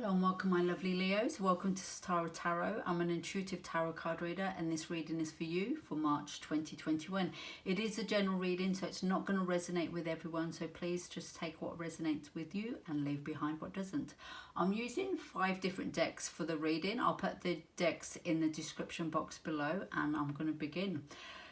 Hello and welcome, my lovely Leos. Welcome to Sitaara Tarot. I'm an intuitive tarot card reader and this reading is for you for March 2021. It is a general reading, so it's not going to resonate with everyone, so please just take what resonates with you and leave behind what doesn't. I'm using 5 different decks for the reading. I'll put the decks in the description box below and I'm going to begin.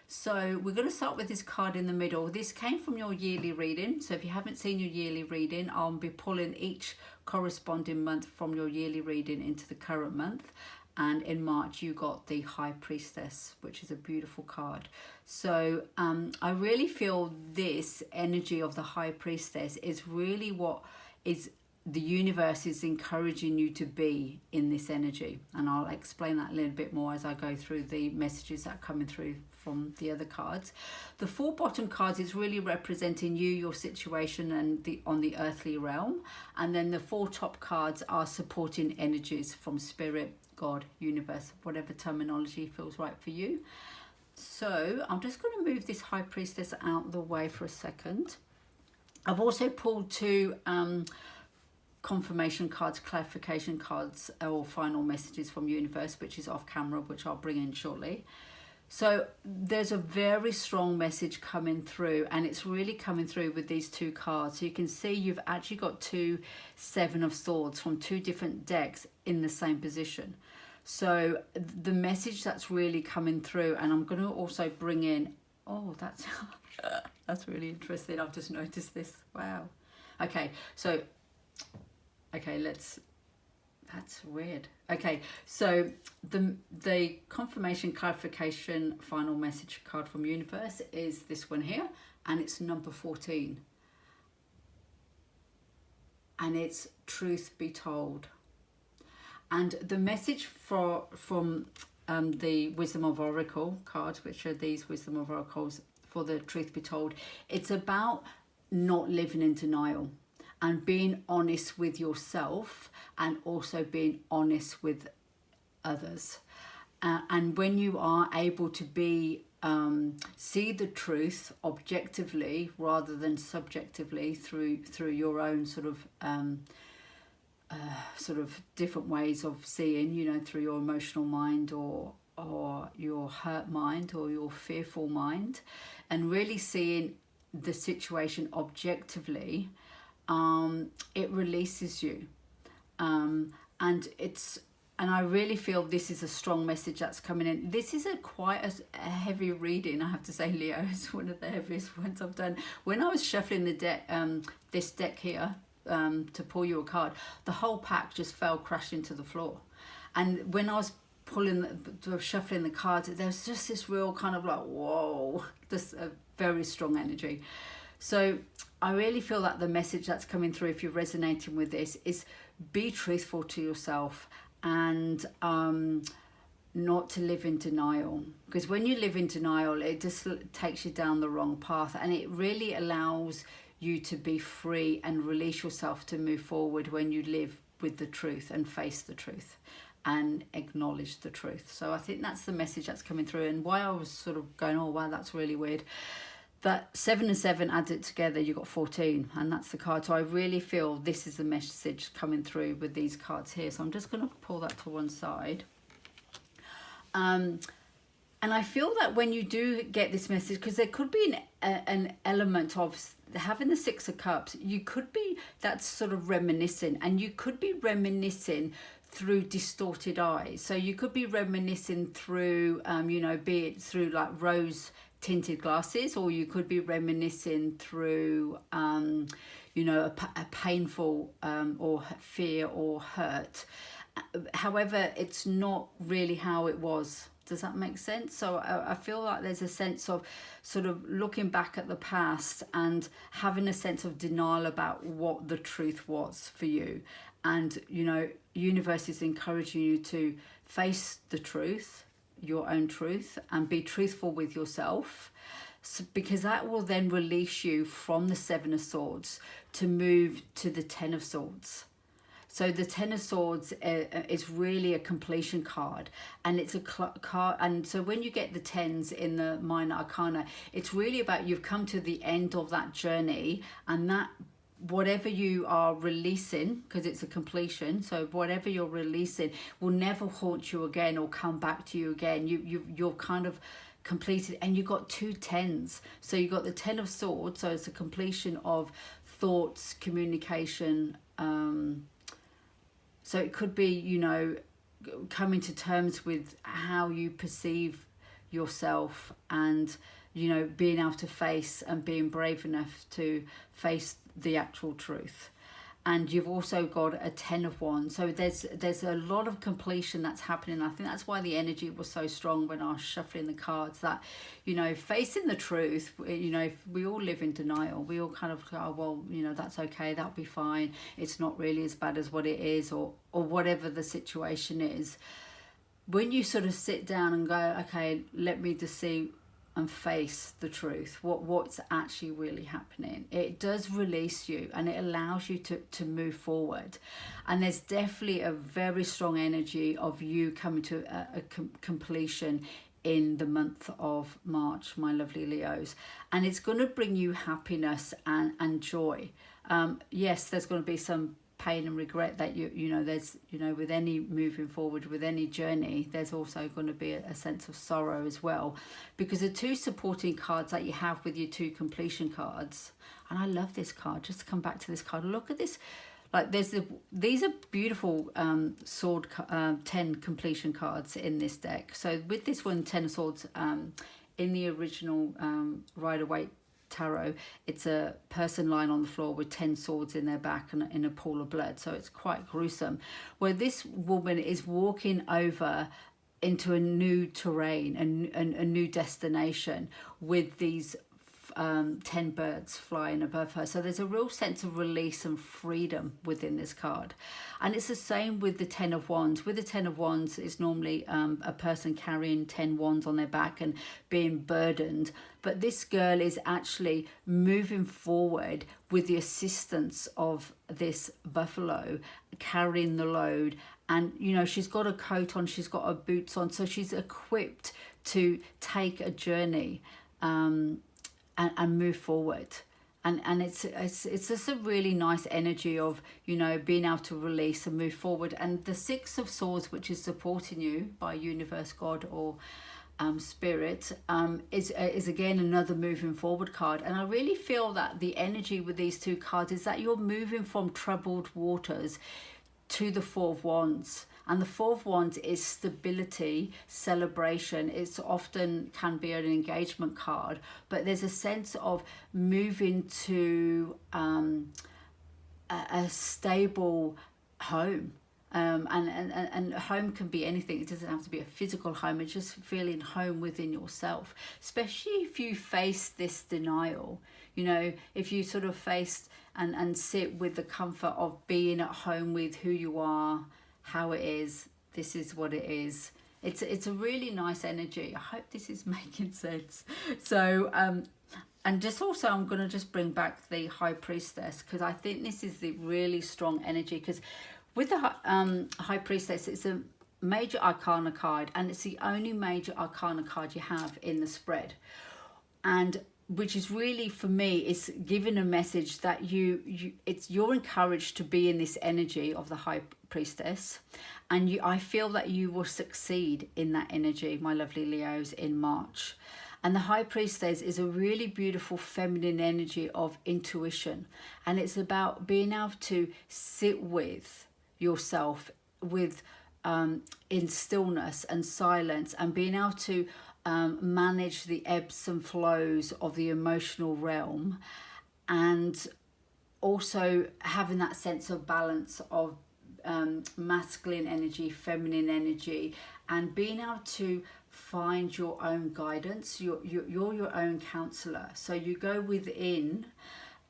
So we're going to start with this card in the middle. This came from your yearly reading. So if you haven't seen your yearly reading, I'll be pulling each corresponding month from your yearly reading into the current month. And in March, you got the High Priestess, which is a beautiful card. So I really feel this energy of the High Priestess is really what is the universe is encouraging you to be in this energy. And I'll explain that a little bit more as I go through the messages that are coming through from the other cards. The 4 bottom cards is really representing you, your situation, and on the earthly realm. And then the 4 top cards are supporting energies from spirit, God, universe, whatever terminology feels right for you. So I'm just going to move this High Priestess out of the way for a second. I've also pulled 2 confirmation cards, clarification cards, or final messages from universe, which is off camera, which I'll bring in shortly. So there's a very strong message coming through, and it's really coming through with these 2 cards. So you can see you've actually got 2 7 of Swords from 2 different decks in the same position. So the message that's really coming through, and I'm going to also bring in, oh, that's that's really interesting. I've just noticed this. Wow. Okay, so that's weird. Okay, so the confirmation, clarification, final message card from universe is this one here, and it's number 14. And it's truth be told. And the message from the Wisdom of Oracle cards, which are these Wisdom of Oracles for the truth be told, it's about not living in denial and being honest with yourself and also being honest with others. And when you are able to be see the truth objectively rather than subjectively through your own sort of different ways of seeing, you know, through your emotional mind or your hurt mind or your fearful mind, and really seeing the situation objectively, it releases you. And I really feel this is a strong message that's coming in. This is quite a heavy reading, I have to say, Leo. It's one of the heaviest ones I've done. When I was shuffling the deck, this deck here, to pull you a card, the whole pack just fell crashing to the floor. And when I was shuffling the cards, there was just this real kind of like, whoa, this very strong energy. So I really feel that the message that's coming through, if you're resonating with this, is be truthful to yourself and not to live in denial. Because when you live in denial, it just takes you down the wrong path, and it really allows you to be free and release yourself to move forward when you live with the truth and face the truth and acknowledge the truth. So I think that's the message that's coming through, and why I was sort of going, oh wow, that's really weird. That 7 and 7 added together, you got 14, and that's the card. So I really feel this is the message coming through with these cards here. So I'm just going to pull that to one side. And I feel that when you do get this message, because there could be an element of having the 6 of Cups, you could be that's sort of reminiscing, and you could be reminiscing through distorted eyes. So you could be reminiscing through, you know, be it through like rose tinted glasses, or you could be reminiscing through you know, a painful or fear or hurt. However, it's not really how it was. Does that make sense? So I feel like there's a sense of sort of looking back at the past and having a sense of denial about what the truth was for you. And, you know, universe is encouraging you to face the truth, your own truth, and be truthful with yourself, because that will then release you from the 7 of Swords to move to the 10 of Swords. So the 10 of Swords is really a completion card, and it's a card. And so when you get the 10s in the minor arcana, it's really about you've come to the end of that journey, and that whatever you are releasing, because it's a completion, so whatever you're releasing will never haunt you again or come back to you again. You're kind of completed, and you got 2 10s. So you got the 10 of Swords, so it's a completion of thoughts, communication. So it could be, you know, coming to terms with how you perceive yourself, and, you know, being able to face and being brave enough to face the actual truth. And you've also got a 10 of Wands. So there's a lot of completion that's happening. I think that's why the energy was so strong when I was shuffling the cards, that, you know, facing the truth, you know, if we all live in denial. We all kind of go, oh, well, you know, that's okay, that'll be fine. It's not really as bad as what it is, or whatever the situation is. When you sort of sit down and go, okay, let me just see and face the truth, what's actually really happening, it does release you, and it allows you to move forward. And there's definitely a very strong energy of you coming to a completion in the month of March, my lovely Leos, and it's going to bring you happiness and joy. Yes, there's going to be some pain and regret that you know, there's, you know, with any moving forward, with any journey, there's also going to be a sense of sorrow as well, because the 2 supporting cards that you have with your 2 completion cards, and I love this card, just to come back to this card, look at this, like these are beautiful 10 completion cards in this deck. So with this one, 10 of Swords, in the original Rider-Waite Tarot, it's a person lying on the floor with 10 swords in their back and in a pool of blood, so it's quite gruesome. Where this woman is walking over into a new terrain and a new destination with these 10 birds flying above her. So there's a real sense of release and freedom within this card. And it's the same with the 10 of Wands. With the 10 of Wands, it's normally a person carrying 10 wands on their back and being burdened. But this girl is actually moving forward with the assistance of this buffalo carrying the load. And, you know, she's got a coat on, she's got her boots on, so she's equipped to take a journey and move forward. And it's just a really nice energy of, you know, being able to release and move forward. And the 6 of Swords, which is supporting you by universe, God, or spirit, is again another moving forward card. And I really feel that the energy with these 2 cards is that you're moving from troubled waters to the 4 of Wands. And the 4 of Wands is stability, celebration. It's often can be an engagement card, but there's a sense of moving to a stable home. And home can be anything. It doesn't have to be a physical home. It's just feeling home within yourself, especially if you face this denial. You know, if you sort of face and sit with the comfort of being at home with who you are, how it is, this is what it is. It's a really nice energy. I hope this is making sense. So and just also I'm going to just bring back the High Priestess, because I think this is the really strong energy. Because with the High Priestess, it's a major arcana card, and it's the only major arcana card you have in the spread, and which is really, for me, is giving a message that you're encouraged to be in this energy of the High Priestess, and I feel that you will succeed in that energy, my lovely Leos, in March. And the High Priestess is a really beautiful feminine energy of intuition, and it's about being able to sit with yourself with in stillness and silence, and being able to manage the ebbs and flows of the emotional realm, and also having that sense of balance of masculine energy, feminine energy, and being able to find your own guidance. You're your own counselor, so you go within,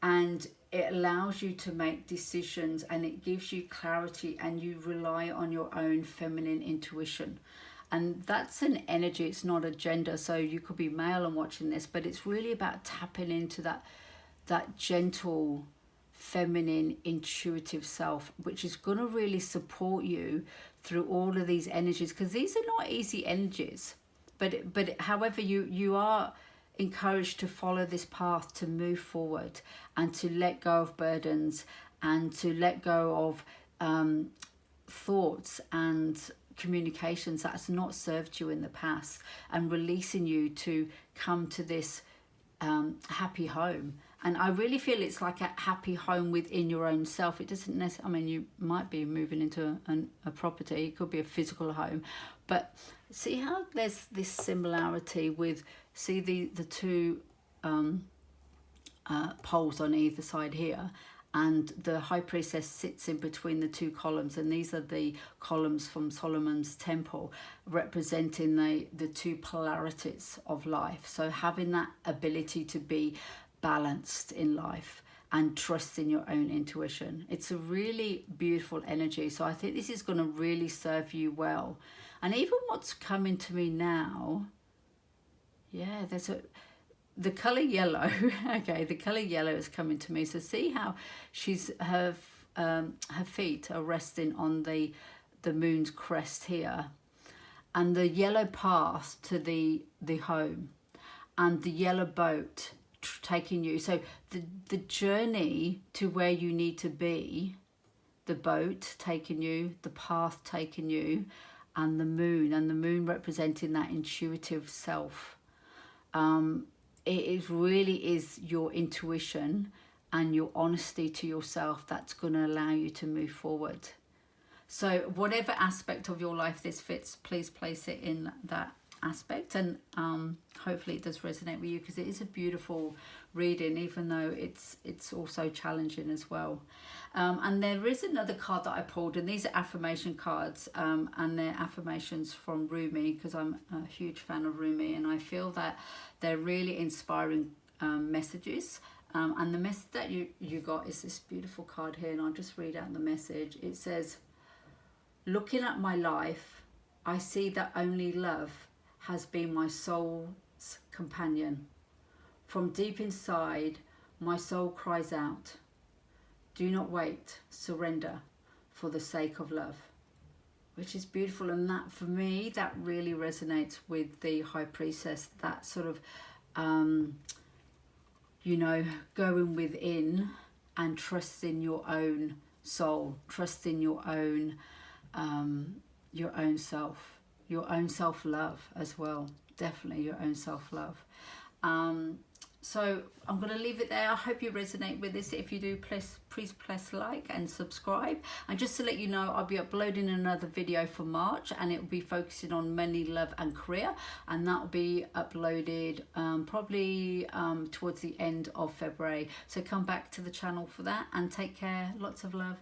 and it allows you to make decisions, and it gives you clarity, and you rely on your own feminine intuition. And that's an energy, it's not a gender. So you could be male and watching this, but it's really about tapping into that gentle, feminine, intuitive self, which is going to really support you through all of these energies, because these are not easy energies. But however, you are encouraged to follow this path, to move forward and to let go of burdens and to let go of thoughts and communications that has not served you in the past, and releasing you to come to this happy home. And I really feel it's like a happy home within your own self. It doesn't necessarily, I mean, you might be moving into a property, it could be a physical home, but see how there's this similarity with, see the two poles on either side here, and the high priestess sits in between the two columns, and these are the columns from Solomon's temple, representing the two polarities of life. So having that ability to be balanced in life and trust in your own intuition. It's a really beautiful energy. So I think this is going to really serve you well. And even what's coming to me now, yeah, there's the color yellow. Okay, the color yellow is coming to me. So see how her feet are resting on the moon's crest here, and the yellow path to the home, and the yellow boat taking you. So the journey to where you need to be, the boat taking you, the path taking you, and the moon representing that intuitive self. It really is your intuition and your honesty to yourself that's going to allow you to move forward. So whatever aspect of your life this fits, please place it in that aspect, and hopefully it does resonate with you, because it is a beautiful reading, even though it's also challenging as well. And there is another card that I pulled, and these are affirmation cards, and they're affirmations from Rumi, because I'm a huge fan of Rumi, and I feel that they're really inspiring messages. And the message that you got is this beautiful card here, and I'll just read out the message. It says, "Looking at my life, I see that only love has been my soul's companion. From deep inside, my soul cries out, do not wait, surrender for the sake of love," which is beautiful. And that, for me, that really resonates with the high priestess, that sort of, going within and trusting your own soul, trusting your own self. Your own self-love as well, definitely your own self-love. So I'm going to leave it there. I hope you resonate with this. If you do, please press like and subscribe. And just to let you know, I'll be uploading another video for March, and it will be focusing on money, love and career, and that will be uploaded probably towards the end of February. So come back to the channel for that, and take care. Lots of love.